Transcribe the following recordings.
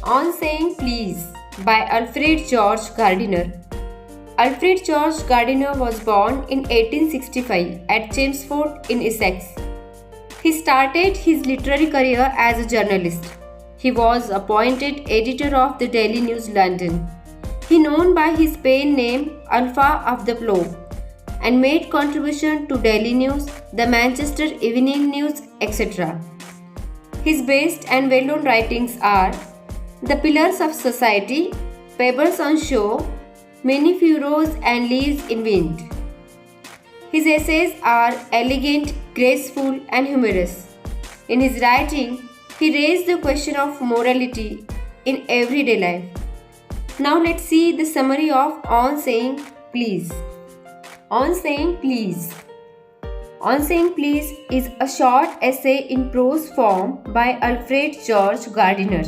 On Saying Please by Alfred George Gardiner. Alfred George Gardiner was born in 1865 at Chelmsford in Essex. He started his literary career as a journalist. He was appointed editor of the Daily News London. He known by his pen name Alpha of the Plough and made contribution to Daily News, the Manchester Evening News, etc. His best and well-known writings are The Pillars of Society, Pebbles on Shore, Many Furrows and Leaves in Wind. His essays are elegant, graceful and humorous. In his writing, he raised the question of morality in everyday life. Now let's see the summary of On Saying Please. On Saying Please. On Saying Please is a short essay in prose form by Alfred George Gardiner.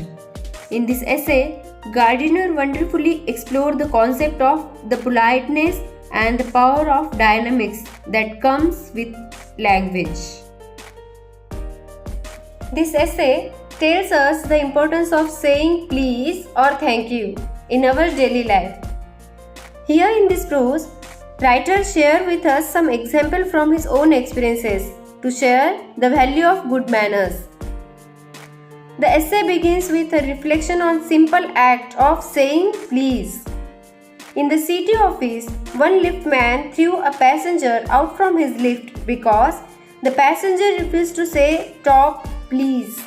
In this essay, Gardiner wonderfully explored the concept of the politeness and the power of dynamics that comes with language. This essay tells us the importance of saying please or thank you in our daily life. Here in this prose, writer shares with us some example from his own experiences to share the value of good manners. The essay begins with a reflection on simple act of saying please. In the city office, one liftman threw a passenger out from his lift because the passenger refused to say "Stop, please."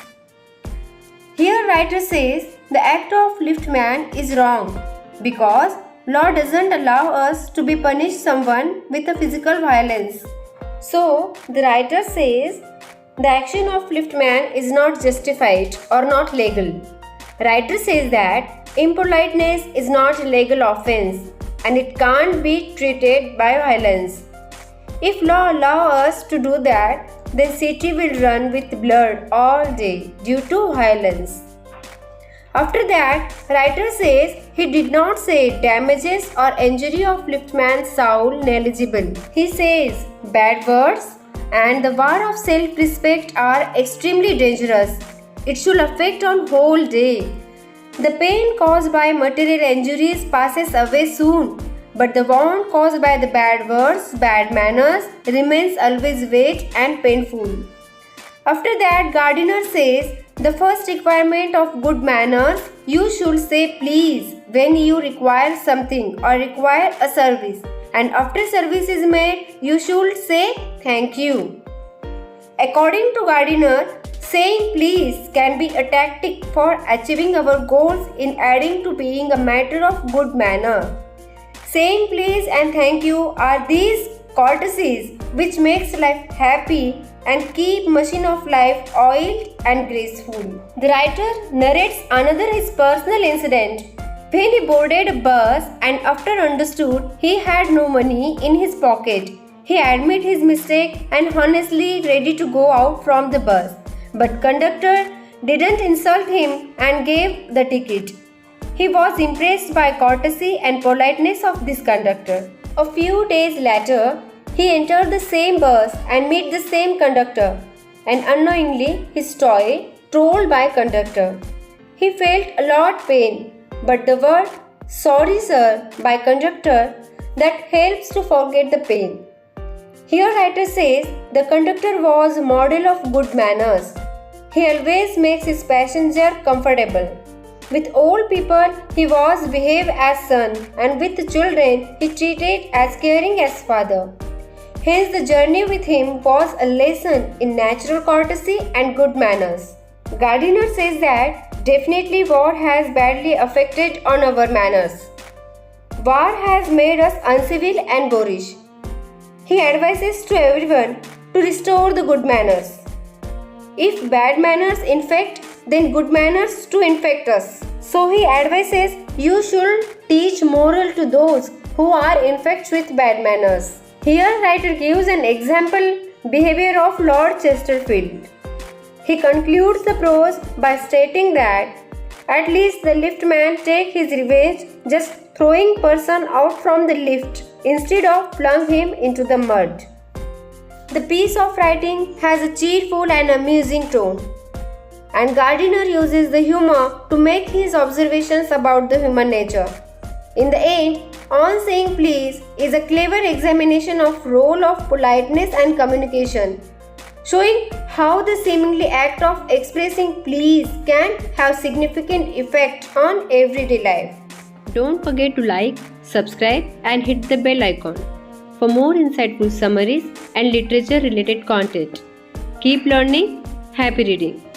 Here writer says the act of liftman is wrong because law doesn't allow us to be punished someone with a physical violence. So the writer says the action of liftman is not justified or not legal. Writer says that impoliteness is not a legal offense and it can't be treated by violence. If law allows us to do that, then city will run with blood all day due to violence. After that, writer says he did not say damages or injury of liftman's soul negligible. He says bad words and the war of self-respect are extremely dangerous. It should affect on whole day. The pain caused by material injuries passes away soon, but the wound caused by the bad words, bad manners remains always weight and painful. After that, Gardiner says the first requirement of good manners, you should say please when you require something or require a service. And after service is made, you should say thank you. According to Gardiner, saying please can be a tactic for achieving our goals in adding to being a matter of good manner. Saying please and thank you are these courtesies which makes life happy and keep machine of life oiled and graceful. The writer narrates another his personal incident when he boarded a bus and after understood he had no money in his pocket. He admitted his mistake and honestly ready to go out from the bus. But conductor didn't insult him and gave the ticket. He was impressed by courtesy and politeness of this conductor. A few days later, he entered the same bus and met the same conductor and unknowingly his toy trolled by conductor. He felt a lot pain. But the word "sorry sir" by conductor that helps to forget the pain. Here writer says the conductor was a model of good manners. He always makes his passenger comfortable. With old people he was behave as son and with the children he treated as caring as father. Hence the journey with him was a lesson in natural courtesy and good manners. Gardiner says that definitely war has badly affected on our manners. War has made us uncivil and boorish. He advises to everyone to restore the good manners. If bad manners infect, then good manners to infect us. So he advises you should teach moral to those who are infected with bad manners. Here writer gives an example behavior of Lord Chesterfield. He concludes the prose by stating that at least the liftman take his revenge just throwing person out from the lift instead of plunging him into the mud. The piece of writing has a cheerful and amusing tone. and Gardiner uses the humor to make his observations about the human nature. In the end, On Saying Please is a clever examination of role of politeness and communication, showing how the seemingly act of expressing please can have significant effect on everyday life. Don't forget to like, subscribe and hit the bell icon for more insightful summaries and literature related content. Keep learning. Happy reading.